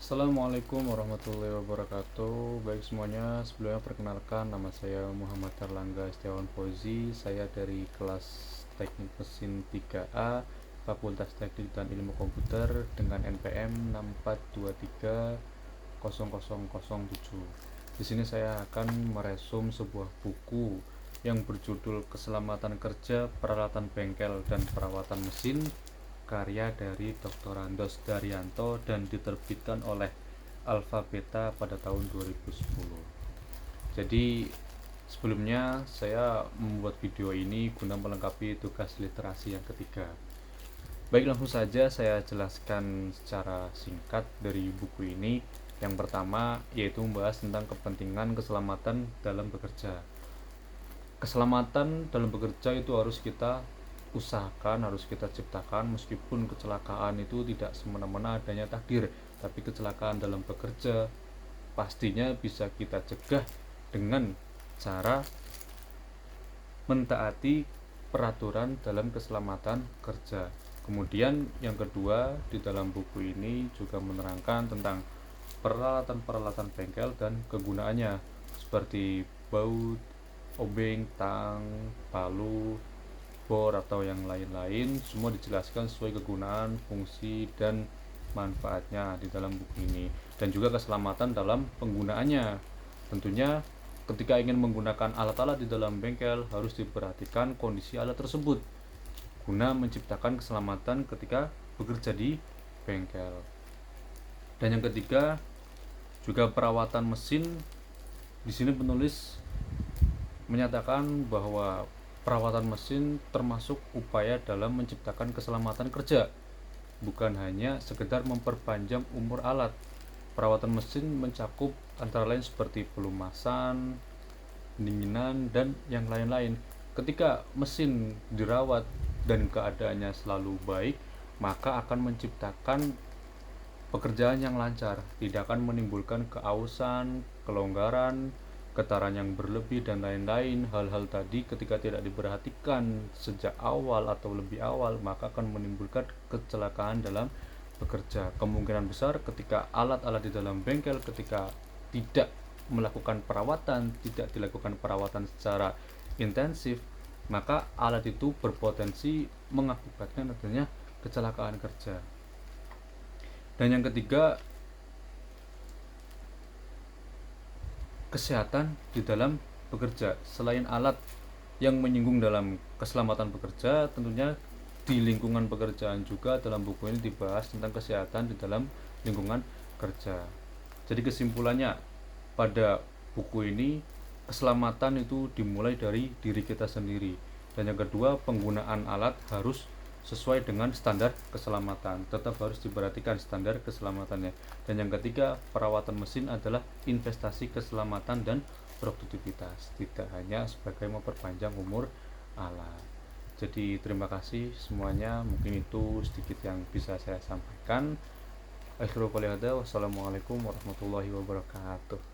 Assalamualaikum warahmatullahi wabarakatuh. Baik semuanya, sebelumnya perkenalkan nama saya Muhammad Erlangga Setiawan Fauzi. Saya dari kelas Teknik Mesin 3A Fakultas Teknik dan Ilmu Komputer dengan NPM 642300007. Di sini saya akan meresum sebuah buku yang berjudul Keselamatan Kerja, Peralatan Bengkel dan Perawatan Mesin, karya dari Dr. Andos Daryanto dan diterbitkan oleh Alpha Beta pada tahun 2010. Jadi sebelumnya saya membuat video ini guna melengkapi tugas literasi yang ketiga. Baik, langsung saja saya jelaskan secara singkat dari buku ini. Yang pertama yaitu membahas tentang kepentingan keselamatan dalam bekerja. Keselamatan dalam bekerja itu harus kita usahakan, harus kita ciptakan, meskipun kecelakaan itu tidak semena-mena adanya takdir, tapi kecelakaan dalam bekerja pastinya bisa kita cegah dengan cara mentaati peraturan dalam keselamatan kerja. Kemudian yang kedua, di dalam buku ini juga menerangkan tentang peralatan-peralatan bengkel dan kegunaannya, seperti baut, obeng, tang, palu, bor, atau yang lain-lain. Semua dijelaskan sesuai kegunaan, fungsi, dan manfaatnya di dalam buku ini, dan juga keselamatan dalam penggunaannya. Tentunya ketika ingin menggunakan alat-alat di dalam bengkel harus diperhatikan kondisi alat tersebut guna menciptakan keselamatan ketika bekerja di bengkel. Dan yang ketiga juga perawatan mesin. Di sini penulis menyatakan bahwa perawatan mesin termasuk upaya dalam menciptakan keselamatan kerja, bukan hanya sekedar memperpanjang umur alat. Perawatan mesin mencakup antara lain seperti pelumasan, pendinginan, dan yang lain-lain. Ketika mesin dirawat dan keadaannya selalu baik, maka akan menciptakan pekerjaan yang lancar, tidak akan menimbulkan keausan, kelonggaran, getaran yang berlebih, dan lain-lain. Hal-hal tadi ketika tidak diperhatikan sejak awal atau lebih awal, maka akan menimbulkan kecelakaan dalam bekerja. Kemungkinan besar ketika alat-alat di dalam bengkel ketika tidak melakukan perawatan, tidak dilakukan perawatan secara intensif, maka alat itu berpotensi mengakibatkan adanya kecelakaan kerja. Dan yang ketiga, kesehatan di dalam bekerja. Selain alat yang menyinggung dalam keselamatan bekerja, tentunya di lingkungan pekerjaan juga dalam buku ini dibahas tentang kesehatan di dalam lingkungan kerja. Jadi kesimpulannya pada buku ini, keselamatan itu dimulai dari diri kita sendiri. Dan yang kedua, penggunaan alat harus sesuai dengan standar keselamatan, tetap harus diperhatikan standar keselamatannya. Dan yang ketiga, perawatan mesin adalah investasi keselamatan dan produktivitas, tidak hanya sebagai memperpanjang umur alat. Jadi terima kasih semuanya, mungkin itu sedikit yang bisa saya sampaikan. Akhirul qali hada, wassalamualaikum warahmatullahi wabarakatuh.